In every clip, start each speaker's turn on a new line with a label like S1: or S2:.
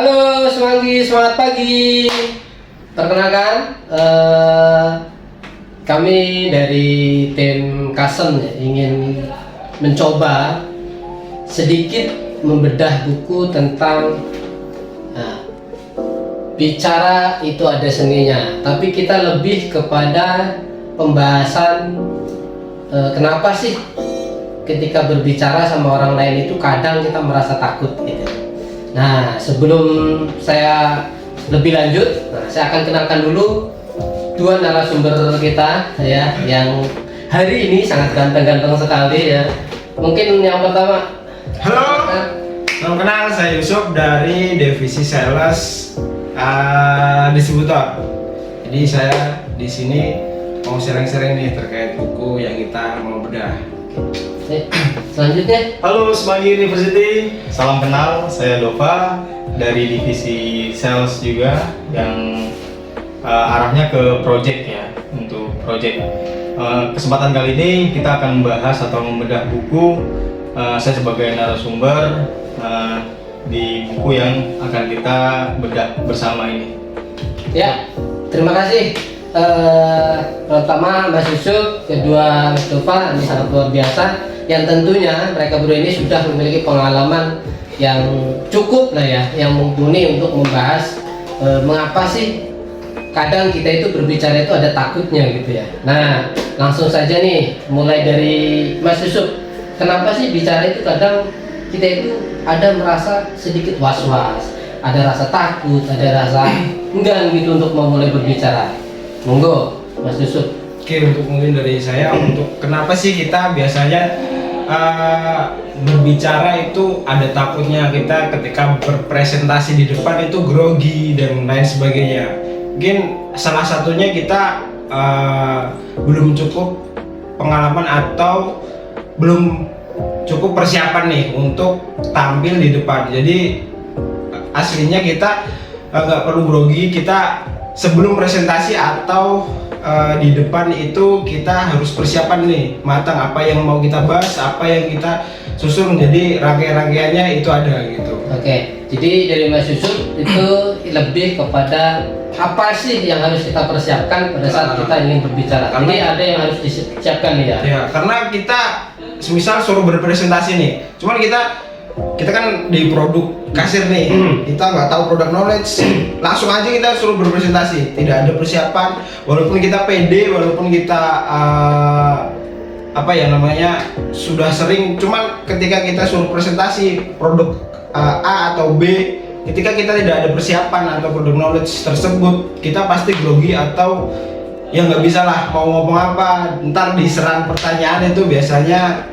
S1: Halo Semanggi, selamat pagi. Perkenalkan, kami dari tim Kasen ingin mencoba sedikit membedah buku tentang bicara itu ada seninya, tapi kita lebih kepada pembahasan kenapa sih ketika berbicara sama orang lain itu kadang kita merasa takut gitu. Nah, sebelum saya lebih lanjut, saya akan kenalkan dulu dua narasumber kita ya, yang hari ini sangat ganteng-ganteng sekali ya. Mungkin yang pertama.
S2: Halo, salam kenal, saya Yusuf dari divisi sales distributor. Jadi saya di sini mau sharing-sharing nih terkait buku yang kita mau bedah.
S1: Selanjutnya.
S3: Halo Semanggi University, salam kenal, saya Dova dari divisi sales juga yang arahnya ke project ya, untuk project. Kesempatan kali ini kita akan membahas atau membedah buku. Saya sebagai narasumber di buku yang akan kita bedah bersama ini.
S1: Ya, terima kasih. Pertama Mas Yusuf, kedua Mas Dova, ini sangat luar biasa. Yang tentunya mereka berdua ini sudah memiliki pengalaman yang cukup lah ya, yang mumpuni untuk membahas mengapa sih kadang kita itu berbicara itu ada takutnya gitu ya. Nah, langsung saja nih, mulai dari Mas Yusuf. Kenapa sih bicara itu kadang kita itu ada merasa sedikit was-was, ada rasa takut, ada rasa enggan gitu untuk memulai berbicara. Monggo, Mas Yusuf.
S2: Oke, untuk mungkin dari saya, untuk kenapa sih kita biasanya berbicara itu ada takutnya, kita ketika berpresentasi di depan itu grogi dan lain sebagainya. Mungkin salah satunya kita belum cukup pengalaman atau belum cukup persiapan nih untuk tampil di depan. Jadi aslinya kita nggak perlu grogi, kita sebelum presentasi atau di depan itu kita harus persiapan nih matang, apa yang mau kita bahas, apa yang kita susun, jadi rangkaian-rangkaiannya itu ada gitu.
S1: Oke, jadi dari Mas Yusuf itu lebih kepada apa sih yang harus kita persiapkan pada saat kita ingin berbicara. Jadi ada yang harus disiapkan nih ya.
S2: Ya, karena kita semisal suruh berpresentasi nih, cuman kita kan di produk kasir nih, kita nggak tahu produk knowledge, langsung aja kita suruh berpresentasi, tidak ada persiapan, walaupun kita pede, walaupun kita sudah sering, cuman ketika kita suruh presentasi produk A atau B, ketika kita tidak ada persiapan atau produk knowledge tersebut, kita pasti grogi atau ya nggak bisa lah mau ngomong apa, ntar diserang pertanyaan itu biasanya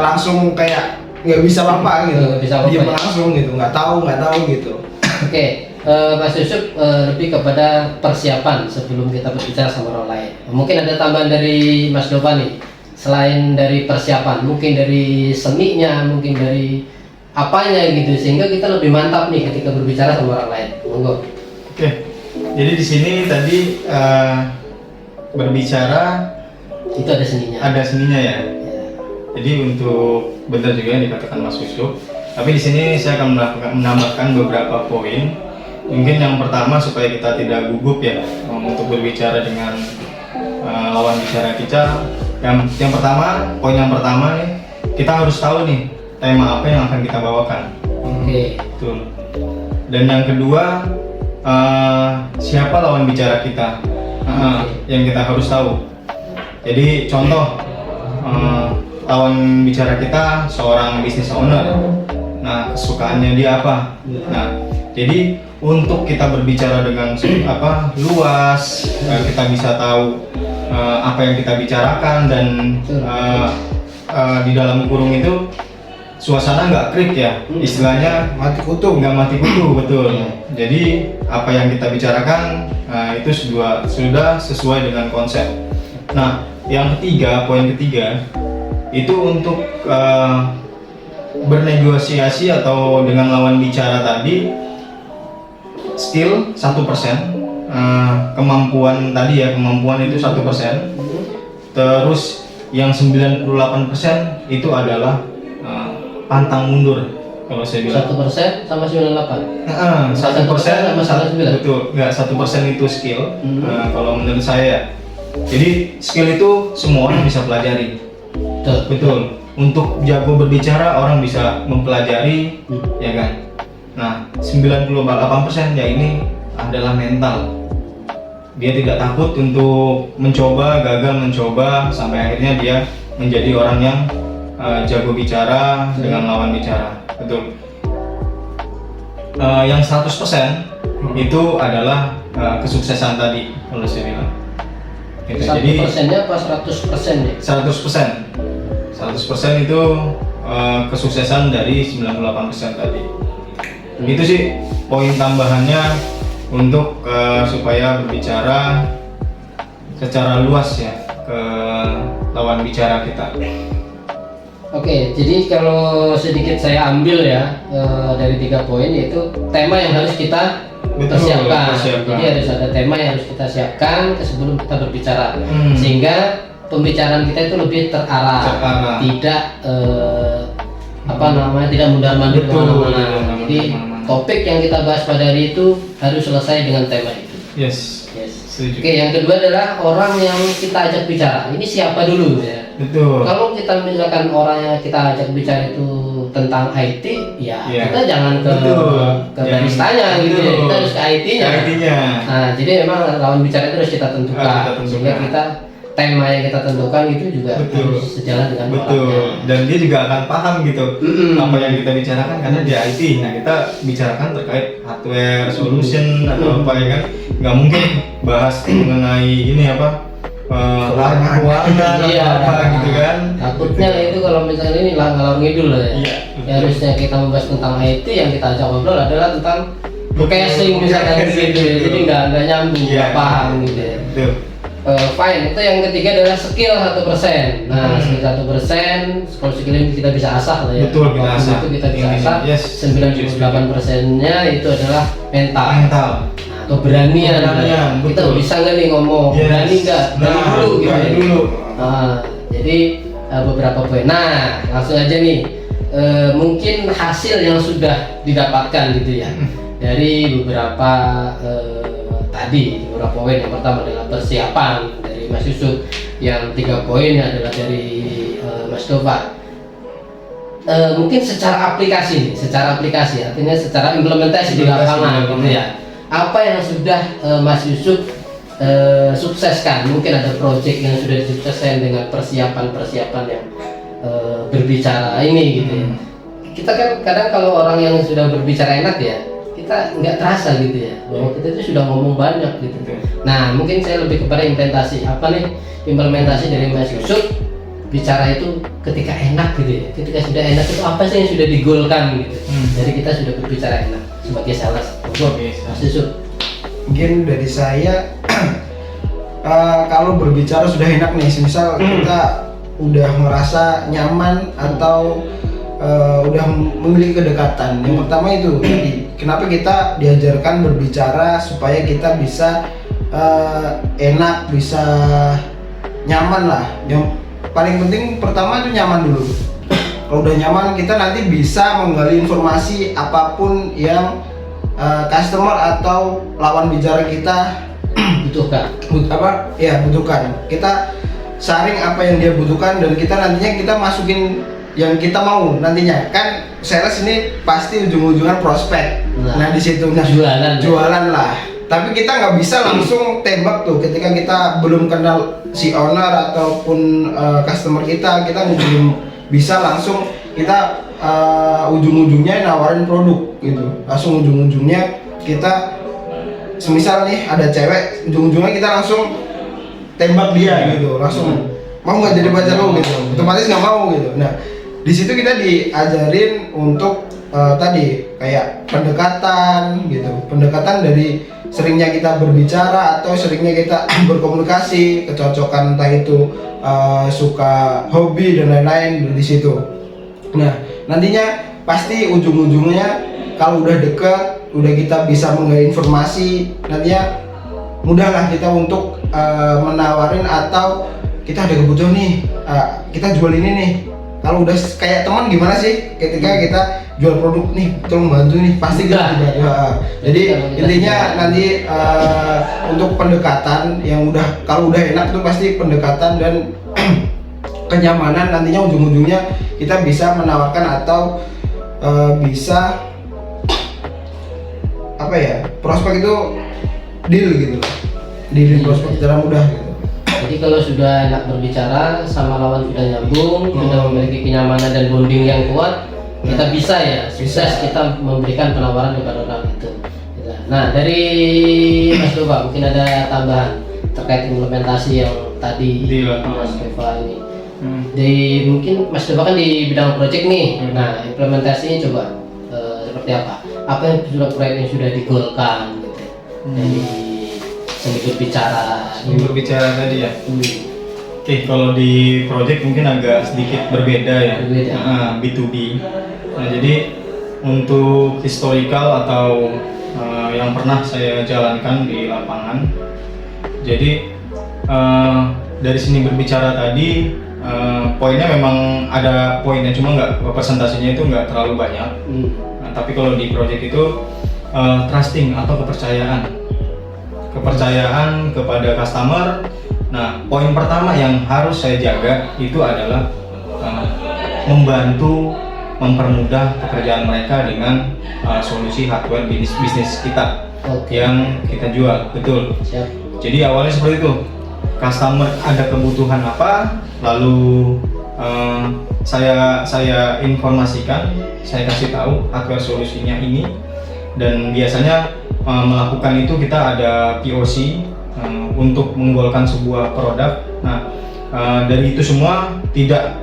S2: langsung kayak nggak bisa apa gitu, diam langsung gitu, nggak tahu gitu.
S1: Oke, Mas Yusuf lebih kepada persiapan sebelum kita berbicara sama orang lain. Mungkin ada tambahan dari Mas Dova nih, selain dari persiapan, mungkin dari seninya, mungkin dari apanya gitu, sehingga kita lebih mantap nih ketika berbicara sama orang lain. Monggo.
S3: Oke, jadi di sini tadi berbicara
S1: Itu ada seninya.
S3: ada seninya ya. Jadi untuk benar juga yang dikatakan Mas Yusuf. Tapi di sini saya akan menambahkan beberapa poin. Mungkin yang pertama supaya kita tidak gugup ya untuk berbicara dengan lawan bicara kita. Yang pertama, poin yang pertama nih, kita harus tahu nih tema apa yang akan kita bawakan.
S1: Oke.
S3: Betul. Dan yang kedua, siapa lawan bicara kita, yang kita harus tahu. Jadi contoh, lawan bicara kita seorang business owner. Nah, kesukaannya dia apa? Nah, jadi untuk kita berbicara dengan luas, kita bisa tahu apa yang kita bicarakan, dan di dalam kurung itu suasana nggak krik ya, istilahnya
S2: Mati kutu.
S3: nggak mati kutu, betul. Jadi apa yang kita bicarakan itu sudah sesuai dengan konsep. Nah, yang ketiga, poin ketiga itu untuk bernegosiasi atau dengan lawan bicara tadi, skill 1%, kemampuan tadi ya, kemampuan itu 1%. Terus yang 98% itu adalah pantang mundur. kalau saya bilang.
S1: 1% sama 98.
S3: 1%
S1: sama 99.
S3: betul, nggak 1% itu skill. Kalau menurut saya, jadi skill itu semua orang bisa pelajari. Betul. Untuk jago berbicara orang bisa mempelajari, ya kan. Nah, 98% ya ini adalah mental. Dia tidak takut untuk mencoba, gagal mencoba, sampai akhirnya dia menjadi orang yang jago bicara dengan lawan bicara. Betul. Yang 100% itu adalah kesuksesan tadi, kalau saya bilang. Gitu. Jadi
S1: 1%-nya apa 100%-nya?
S3: 100% itu kesuksesan dari 98% tadi. Itu sih poin tambahannya untuk supaya berbicara secara luas ya ke lawan bicara kita.
S1: Oke, jadi kalau sedikit saya ambil ya dari 3 poin, yaitu tema yang harus kita persiapkan. Jadi harus ada tema yang harus kita siapkan sebelum kita berbicara, sehingga pembicaraan kita itu lebih terarah. Tidak tidak mundar-mandir kemana-mana. Jadi topik yang kita bahas pada hari itu harus selesai dengan tema itu.
S3: Yes. Setuju.
S1: Oke, yang kedua adalah orang yang kita ajak bicara. Ini siapa dulu ya?
S3: Betul.
S1: Kalau kita misalkan orang yang kita ajak bicara itu tentang IT, ya kita jangan ke baristanya gitu ya. Kita harus ke IT-nya. Nah, jadi memang lawan bicara itu harus kita tentukan. Sehingga kita tema yang kita tentukan itu juga harus sejalan dengan orangnya.
S3: Dan dia juga akan paham gitu apa yang kita bicarakan, karena dia IT. Nah, kita bicarakan terkait hardware solution atau apa, ya kan. Nggak mungkin bahas mengenai ini apa keuangan apa gitu kan.
S1: Takutnya itu kalau misalnya ini ngalor ngidul lah ya. Harusnya kita membahas tentang IT, yang kita ajak ngobrol adalah tentang casing misalkan gitu. Jadi nggak nyambung, nggak paham gitu ya. Fine, itu yang ketiga adalah skill 1%. Nah, skill 1%, kalau skill ini kita bisa asah lah ya.
S3: Betul, kita asah.
S1: Itu kita bisa asah. 98%-nya itu adalah mental. Nah, atau beranian. Kita bisa nggak nih ngomong, berani nggak? Berani dulu gitu. Nah, jadi beberapa poin. Nah, langsung aja nih. Mungkin hasil yang sudah didapatkan gitu ya dari beberapa tadi beberapa poin. Yang pertama adalah persiapan dari Mas Yusuf, yang 3 poin adalah dari Mas Dova. Mungkin secara aplikasi artinya secara implementasi di lapangan gitu ya. Apa yang sudah Mas Yusuf sukseskan? Mungkin ada proyek yang sudah disukseskan dengan persiapan yang berbicara ini gitu ya. Kita kan kadang kalau orang yang sudah berbicara enak ya, kita nggak terasa gitu ya bahwa kita itu sudah ngomong banyak gitu. Nah, mungkin saya lebih kepada implementasi. Apa nih implementasi dari Mas Yusuf bicara itu ketika enak gitu ya. Ketika sudah enak itu apa sih yang sudah digolkan gitu. Jadi kita sudah berbicara enak sebagai sales. Mas Yusuf.
S2: Mungkin dari saya kalau berbicara sudah enak nih, misal kita udah merasa nyaman atau udah memiliki kedekatan. Yang pertama itu jadi kenapa kita diajarkan berbicara supaya kita bisa enak, bisa nyaman lah. Yang paling penting pertama itu nyaman dulu. Kalau udah nyaman, kita nanti bisa menggali informasi apapun yang customer atau lawan bicara kita
S1: butuhkan.
S2: Butuhkan. Kita saring apa yang dia butuhkan dan kita nantinya kita masukin yang kita mau nantinya. Kan sales ini pasti ujung-ujungnya prospek. Nah di situ jualan lah. Tapi kita nggak bisa langsung tembak tuh ketika kita belum kenal si owner ataupun customer kita belum bisa langsung kita ujung-ujungnya nawarin produk gitu. Langsung ujung-ujungnya kita semisal nih ada cewek, ujung-ujungnya kita langsung tembak dia gitu, langsung mau nggak jadi pacar lo gitu, otomatis nggak mau gitu. Nah di situ kita diajarin untuk tadi kayak pendekatan gitu, pendekatan dari seringnya kita berbicara atau seringnya kita berkomunikasi, kecocokan entah itu suka hobi dan lain-lain di situ. Nah nantinya pasti ujung-ujungnya kalau udah deket, udah kita bisa menggali informasi, nantinya mudahlah kita untuk menawarin atau kita ada kebutuhan nih, kita jual ini nih,
S4: kalau udah kayak teman gimana sih ketika kita jual produk nih, tolong bantu nih, pasti kita
S1: Udah.
S4: juga. Jadi
S1: Kalau kita
S4: intinya
S1: sudah-
S4: nanti untuk pendekatan yang udah, kalau udah enak tuh pasti pendekatan dan kenyamanan, nantinya ujung-ujungnya kita bisa menawarkan atau bisa apa ya, prospek itu deal gitu loh, deal prospek secara mudah gitu.
S1: Jadi kalau sudah enak berbicara sama lawan, sudah nyambung, sudah memiliki kenyamanan dan bonding yang kuat, kita bisa ya sukses kita memberikan penawaran kepada orang itu. Nah, dari Mas Doba mungkin ada tambahan terkait implementasi yang tadi
S3: Iya.
S1: Mas Deva ini. Mungkin Mas Doba kan di bidang project nih. Nah, implementasinya coba seperti apa? Apa yang sudah proyek yang sudah digolkan gitu. Dari seni berbicara.
S3: Yang berbicara tadi ya.
S1: Hmm.
S3: Oke, kalau di project mungkin agak sedikit berbeda ya.
S1: Berbeda.
S3: B2B. Nah, jadi untuk historical atau yang pernah saya jalankan di lapangan, jadi dari sini berbicara tadi, poinnya memang ada poinnya, cuma nggak, presentasinya itu nggak terlalu banyak. Nah, tapi kalau di project itu trusting atau kepercayaan kepada customer. Nah, poin pertama yang harus saya jaga itu adalah membantu mempermudah pekerjaan mereka dengan solusi hardware bisnis kita
S1: Oke.
S3: yang kita jual. Betul.
S1: Siap.
S3: Jadi awalnya seperti itu. Customer ada kebutuhan apa, lalu saya informasikan, saya kasih tahu hardware solusinya ini, dan biasanya melakukan itu kita ada POC untuk menggolkan sebuah produk. Nah, dari itu semua tidak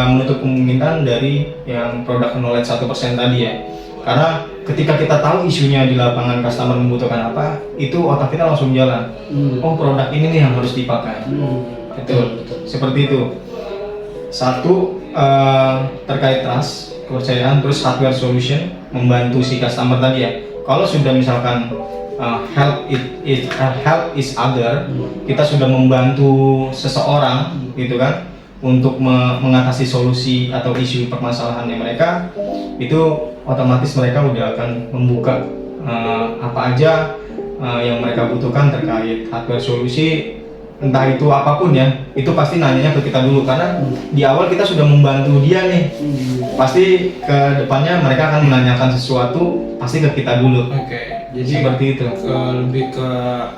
S3: menutup kemungkinan dari yang product knowledge 1% tadi ya. Karena ketika kita tahu isunya di lapangan, customer membutuhkan apa, itu otak kita langsung jalan. Oh, produk ini nih yang harus dipakai. Betul. Seperti itu. Satu, terkait trust, kepercayaan, terus hardware solution, membantu si customer tadi ya. Kalau sudah misalkan help is other, kita sudah membantu seseorang gitu kan untuk mengatasi solusi atau isu permasalahannya mereka, itu otomatis mereka udah akan membuka apa aja yang mereka butuhkan terkait hardware solusi, entah itu apapun ya, itu pasti nanyanya ke kita dulu, karena di awal kita sudah membantu dia nih. Pasti ke depannya mereka akan menanyakan sesuatu pasti ke kita dulu.
S2: Oke, jadi
S3: Seperti itu.
S2: lebih ke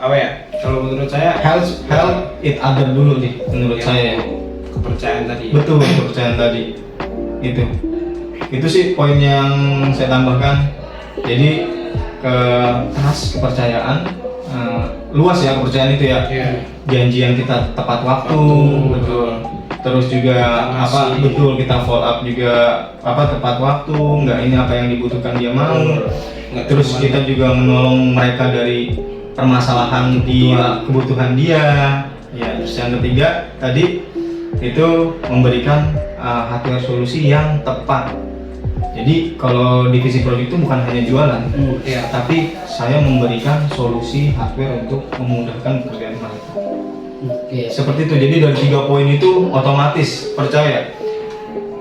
S2: apa ya? Kalau menurut saya
S3: Help it other dulu nih menurut
S2: Yang
S3: saya.
S2: kepercayaan tadi.
S3: Betul, kepercayaan tadi. Itu sih poin yang saya tambahkan. Jadi ke trust, kepercayaan, luas ya kepercayaan itu ya.
S2: Iya.
S3: Janjian kita tepat waktu, betul. Terus juga
S2: Ngasih.
S3: betul, kita follow up juga tepat waktu, nggak ini apa yang dibutuhkan dia mau.
S2: Nggak
S3: Terus
S2: cuma-
S3: kita juga menolong mereka dari permasalahan di kebutuhan dia. Ya, terus yang ketiga tadi itu memberikan hardware solusi yang tepat. Jadi kalau divisi project itu bukan hanya jualan,
S2: Iya.
S3: tapi saya memberikan solusi hardware untuk memudahkan pekerjaan mereka.
S1: Oke.
S3: Seperti itu. Jadi dari 3 poin itu otomatis percaya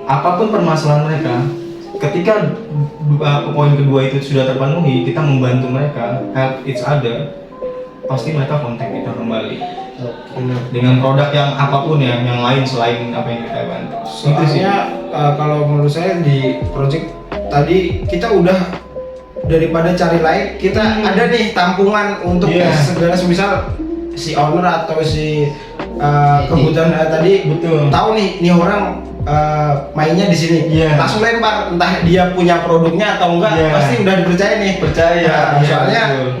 S3: apapun permasalahan mereka, ketika poin kedua itu sudah terpenuhi, kita membantu mereka, help each other, pasti mereka kontak kita kembali dengan produk yang apapun ya, yang lain selain apa yang kita bantu. Itu sih.
S4: Soalnya kalau menurut saya di project tadi kita udah, daripada cari lain, kita ada nih tampungan untuk
S3: Iya.
S4: segala, semisal si owner atau si kebutuhan tadi
S3: Betul.
S4: tahu nih orang mainnya di sini,
S3: Iya.
S4: langsung lempar, entah dia punya produknya atau enggak,
S3: Iya.
S4: pasti udah dipercaya nih.
S3: Percaya.
S4: Nah,
S3: Iya,
S4: soalnya
S3: betul.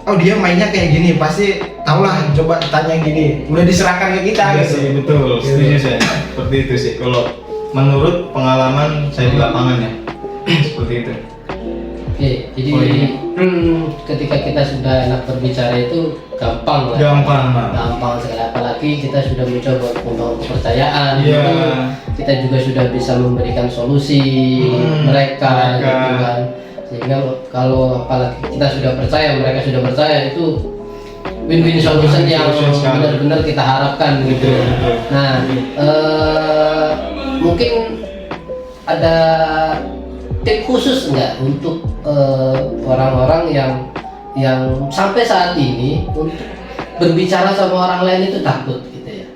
S4: oh dia mainnya kayak gini, pasti tahulah, coba tanya gini, udah diserahkan ke kita
S3: Iya
S4: gitu.
S3: sih, betul. Setuju saya. Seperti itu sih. Kalau menurut pengalaman saya di lapangan ya, seperti itu.
S1: Oke, jadi ketika kita sudah enak berbicara itu gampang lah. Gampang sekali, apalagi kita sudah mencoba untuk membangun kepercayaan.
S3: Iya.
S1: Itu kita juga sudah bisa memberikan solusi mereka, gitu kan. Sehingga kalau apalagi kita sudah percaya, mereka sudah percaya, itu win-win solution yang
S3: sekali.
S1: benar-benar kita harapkan gitu.
S3: Betul.
S1: Nah, mungkin ada tip khusus nggak untuk orang-orang yang sampai saat ini untuk berbicara sama orang lain itu takut gitu ya?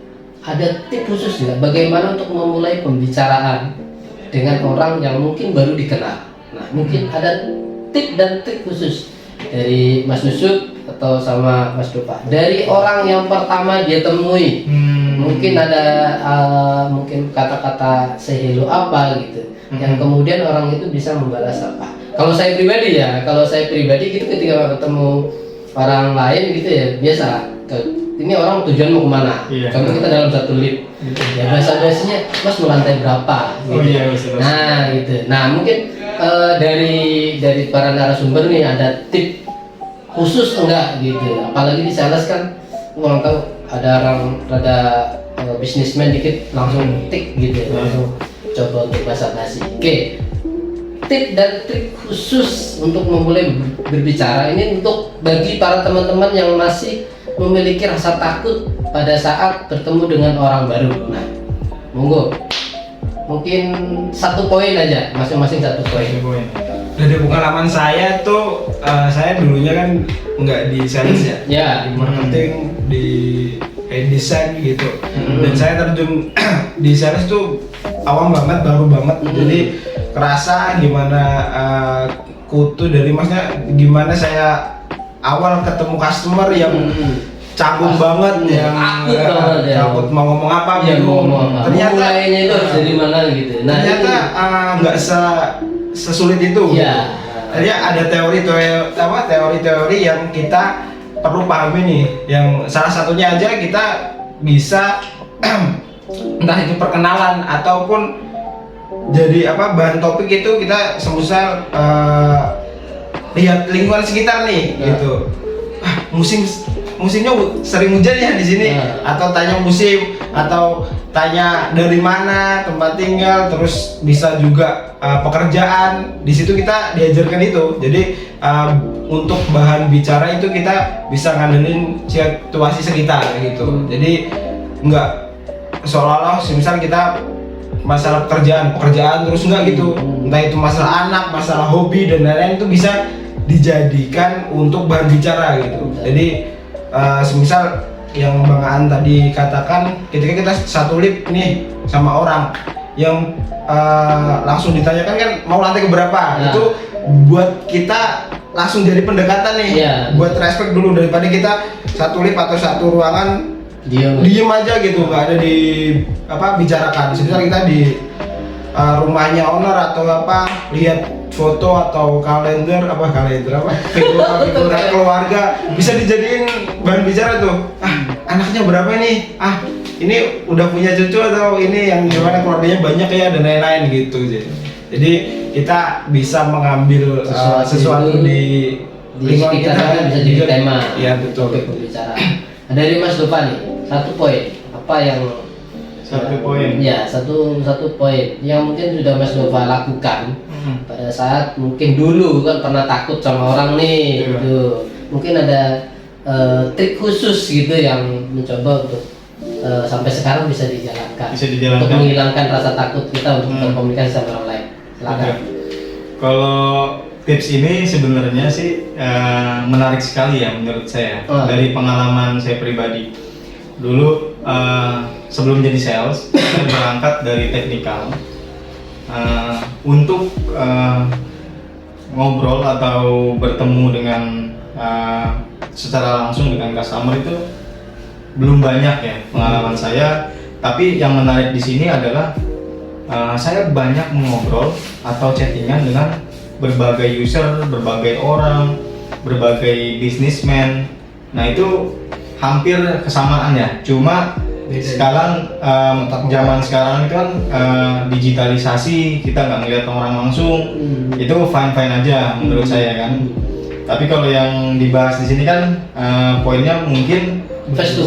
S1: Ada tip khusus nggak bagaimana untuk memulai pembicaraan dengan orang yang mungkin baru dikenal? Nah, mungkin ada tip dan trik khusus dari Mas Yusuf atau sama Mas Dupa, dari orang yang pertama dia temui. Mungkin ada mungkin kata-kata say hello apa gitu, yang kemudian orang itu bisa membalas apa. Kalau saya pribadi gitu, ketika ketemu orang lain gitu ya, biasa ini orang tujuan mau kemana. Contoh kita dalam satu lift ya, bahasa-bahasanya Mas mau lantai berapa gitu. Nah gitu, nah mungkin dari para narasumber nih ada tip khusus enggak gitu, apalagi di sales kan orang tahu ada bisnismen dikit langsung tik gitu, langsung coba untuk basa-basi. Oke, tip dan trik khusus untuk memulai berbicara ini untuk bagi para teman-teman yang masih memiliki rasa takut pada saat bertemu dengan orang baru. Nah, monggo, mungkin 1 poin aja, masing-masing 1 poin.
S2: Dari pengalaman saya tuh, saya dulunya kan nggak di sales ya, di marketing, di desain gitu. Dan saya terjun di sales tuh awam banget, baru banget. Jadi kerasa gimana kutu dari Masnya, gimana saya awal ketemu customer yang canggung banget, yang takut mau ngomong apa, bingung. Ternyata
S1: mulainya itu harus dari mana gitu. Nah,
S2: ternyata nggak sesulit itu. Jadi ada teori-teori yang kita perlu pahami nih. Yang salah satunya aja kita bisa entah itu perkenalan ataupun jadi bahan topik itu kita semisal lihat lingkungan sekitar nih gitu. Musimnya sering hujan ya di sini, atau tanya musim, atau tanya dari mana tempat tinggal, terus bisa juga pekerjaan. Di situ kita diajarkan itu. Jadi untuk bahan bicara itu kita bisa ngandelin situasi sekitar gitu. Jadi nggak seolah-olah misal kita masalah pekerjaan terus nggak gitu. Entah itu masalah anak, masalah hobi dan lain-lain, itu bisa dijadikan untuk bahan bicara gitu. Jadi semisal yang Bang Aan tadi katakan, ketika kita satu lift nih sama orang yang langsung ditanyakan kan mau lantai keberapa, itu buat kita langsung jadi pendekatan nih, buat respect dulu, daripada kita satu lift atau satu ruangan diem aja gitu, nggak ada bicarakan. Semisal kita di rumahnya owner atau lihat foto atau kalender figura keluarga, bisa dijadiin bahan bicara tuh. Anaknya berapa nih? Ini udah punya cucu, atau ini yang gimana keluarganya banyak ya, dan lain-lain gitu. Jadi kita bisa mengambil sesuatu di
S1: lingkungan kita, bisa jadi tema.
S2: Iya betul.
S1: Topik pembicaraan. Dari Mas Dupa nih, 1 poin apa yang
S3: 1 poin.
S1: Ya, satu poin yang mungkin sudah Mas Dova lakukan pada saat mungkin dulu kan pernah takut sama orang nih, gitu. Mungkin ada trik khusus gitu yang mencoba untuk sampai sekarang bisa dijalankan. Untuk menghilangkan rasa takut kita untuk berkomunikasi sama orang lain. Silakan.
S3: Kalau tips ini sebenarnya sih menarik sekali ya menurut saya, dari pengalaman saya pribadi. Dulu sebelum jadi sales, saya berangkat dari teknikal untuk ngobrol atau bertemu dengan secara langsung dengan customer itu belum banyak ya pengalaman saya. Tapi yang menarik di sini adalah saya banyak mengobrol atau chattingan dengan berbagai user, berbagai orang, berbagai businessman. Nah itu hampir kesamaan ya, cuma sekarang zaman sekarang itu kan digitalisasi, kita nggak ngeliat orang langsung, itu fine aja menurut saya kan. Tapi kalau yang dibahas di sini kan poinnya mungkin
S1: face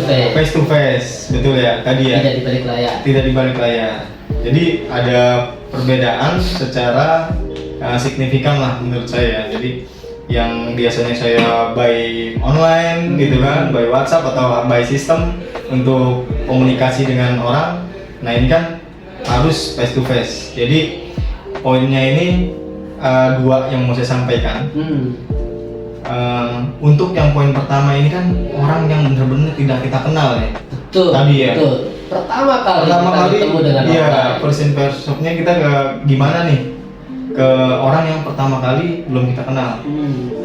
S1: to face,
S3: betul ya tadi ya, tidak di balik layar. Jadi ada perbedaan secara signifikan lah menurut saya. Jadi yang biasanya saya by online gitu kan, by WhatsApp atau by sistem untuk komunikasi dengan orang, nah ini kan harus face to face. Jadi poinnya ini dua yang mau saya sampaikan. Untuk yang poin pertama ini kan orang yang benar-benar tidak kita kenal ya.
S1: Betul.
S3: Tadi ya.
S1: Betul. Pertama kali kita ketemu dengan
S3: iya,
S1: orang.
S3: first impression-nya kita ke gimana nih? Ke orang yang pertama kali belum kita kenal.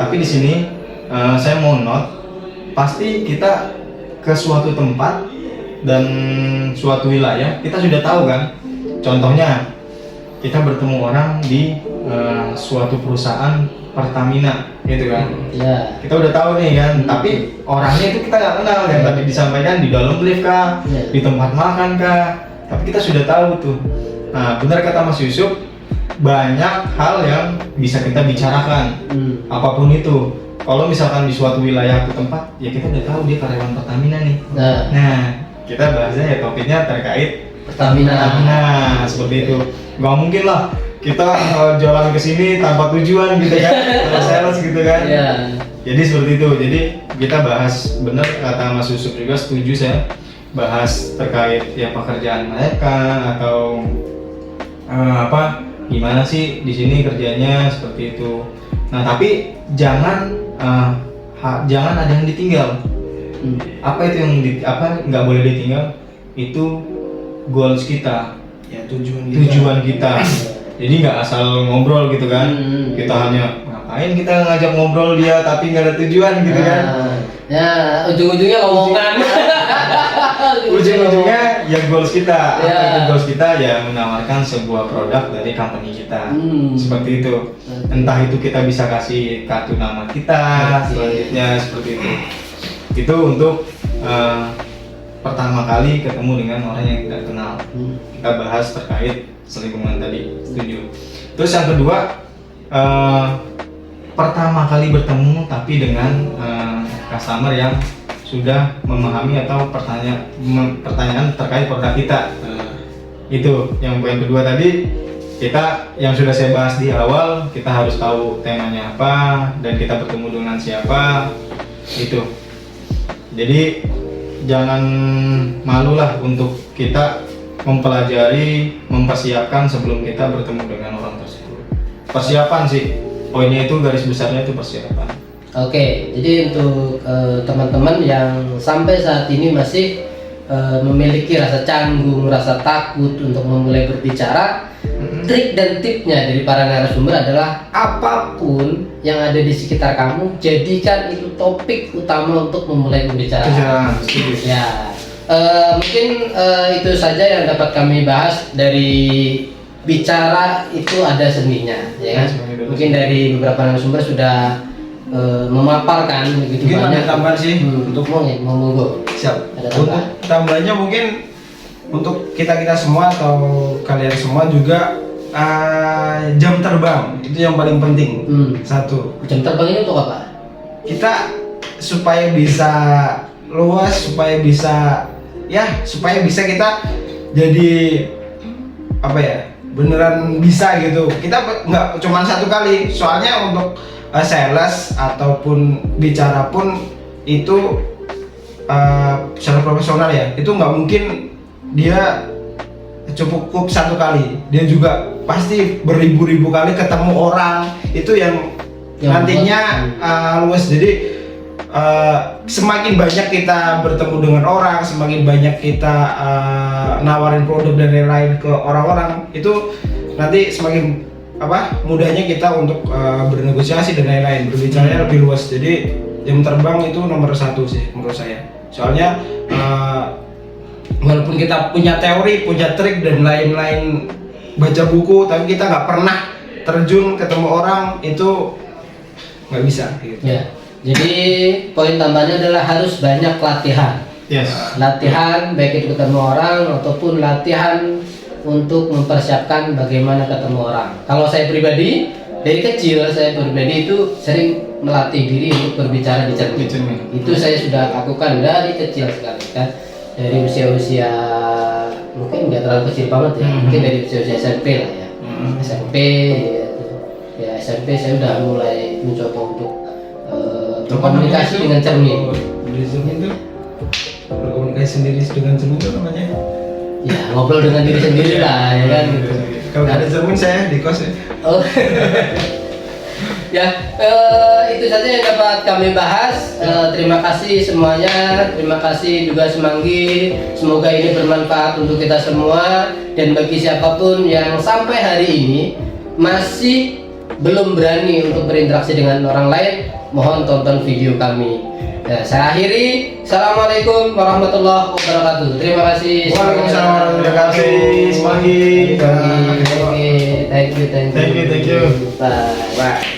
S3: Tapi di sini saya mau note, pasti kita ke suatu tempat dan suatu wilayah kita sudah tahu kan. Contohnya kita bertemu orang di suatu perusahaan Pertamina gitu kan.
S1: Ya.
S3: Kita udah tahu nih kan, tapi orangnya itu kita nggak kenal yang tadi disampaikan di dalam lift kah, di tempat makan kah, tapi kita sudah tahu tuh. Nah, benar kata Mas Yusuf, banyak hal yang bisa kita bicarakan, apapun itu. Kalau misalkan di suatu wilayah atau tempat, ya kita udah tahu dia karyawan Pertamina nih. Nah, kita bahasnya ya topiknya terkait
S1: Pertamina.
S3: Nah, seperti itu. Gak mungkin lah kita jalan ke sini tanpa tujuan gitu kan, sales gitu kan. Jadi seperti itu. Jadi kita bahas, bener kata Mas Yusuf juga, setuju saya, bahas terkait ya pekerjaan mereka atau gimana sih di sini kerjanya seperti itu. Nah tapi jangan ada yang ditinggal. Apa itu yang nggak boleh ditinggal? Itu goals kita,
S4: Ya, tujuan
S3: kita. Jadi nggak asal ngobrol gitu kan. Kita hanya ngapain kita ngajak ngobrol dia tapi nggak ada tujuan gitu kan.
S1: Ya, ujung-ujungnya omongan.
S3: Ujung-ujungnya ya goals kita.
S1: Ya.
S3: Apa itu goals kita? Ya menawarkan sebuah produk dari company kita. Seperti itu. Entah itu kita bisa kasih kartu nama kita, selanjutnya seperti itu. Itu untuk pertama kali ketemu dengan orang yang tidak kenal. Kita bahas terkait selingkuhan tadi, setuju. Terus yang kedua, pertama kali bertemu tapi dengan customer yang sudah memahami atau pertanyaan terkait produk kita. Itu yang poin kedua tadi, kita yang sudah saya bahas di awal, kita harus tahu temanya apa dan kita bertemu dengan siapa. Itu. Jadi jangan malulah untuk kita mempelajari, mempersiapkan sebelum kita bertemu dengan orang tersebut. Persiapan sih, poinnya itu garis besarnya itu persiapan.
S1: Oke, jadi untuk teman-teman yang sampai saat ini masih memiliki rasa canggung, rasa takut untuk memulai berbicara, trik dan tipnya dari para narasumber adalah apapun yang ada di sekitar kamu, jadikan itu topik utama untuk memulai pembicaraan. Ya, mungkin itu saja yang dapat kami bahas. Dari bicara itu ada seninya, ya kan? Mungkin dari beberapa narasumber sudah memaparkan begitu
S4: mungkin
S1: banyak.
S4: ada tambahan sih untuk
S1: monggo.
S4: siap.
S1: Ada
S4: Untuk
S1: tambahan.
S4: tambahannya mungkin untuk kita semua atau kalian semua juga jam terbang itu yang paling penting. Satu,
S1: Jam terbang ini untuk apa?
S4: kita supaya bisa luas, supaya bisa kita jadi apa ya, beneran bisa gitu. Kita nggak cuma satu kali, soalnya untuk sales ataupun bicara pun itu secara profesional ya, itu nggak mungkin dia cukup satu kali, dia juga pasti beribu-ribu kali ketemu orang, itu yang nantinya luas. Jadi semakin banyak kita bertemu dengan orang, semakin banyak kita nawarin produk dan lain-lain ke orang-orang, itu nanti semakin mudahnya kita untuk bernegosiasi dan lain-lain, berbicaranya lebih luas. Jadi jam terbang itu nomor satu sih menurut saya. Soalnya walaupun kita punya teori, punya trik dan lain-lain, baca buku, tapi kita nggak pernah terjun ketemu orang, itu nggak bisa gitu.
S1: Ya. Jadi poin tambahannya adalah harus banyak latihan.
S3: Yes.
S1: Latihan baik itu ketemu orang ataupun latihan untuk mempersiapkan bagaimana ketemu orang. Kalau saya pribadi, dari kecil saya pribadi itu sering melatih diri untuk berbicara di cermin. Itu saya sudah lakukan dari kecil sekali kan. Dari usia-usia mungkin nggak terlalu kecil banget ya, mungkin dari usia SMP lah ya. SMP saya udah mulai mencoba untuk berkomunikasi dengan cermin.
S4: Itu berkomunikasi sendiri dengan cermin itu namanya?
S1: Ya, ngobrol dengan diri sendiri lah ya kan gitu.
S4: Kalau nggak ada cermin saya di kos ya.
S1: Oh. Ya, itu saja yang dapat kami bahas. Terima kasih semuanya, terima kasih juga Semanggi. Semoga ini bermanfaat untuk kita semua, dan bagi siapapun yang sampai hari ini masih belum berani untuk berinteraksi dengan orang lain, mohon tonton video kami. Ya, saya akhiri. Assalamualaikum warahmatullahi wabarakatuh. Terima kasih.
S4: Waalaikumsalam warahmatullahi wabarakatuh.
S3: Semanggi.
S1: Thank you.
S3: Thank you.
S1: Bye.
S4: Bye.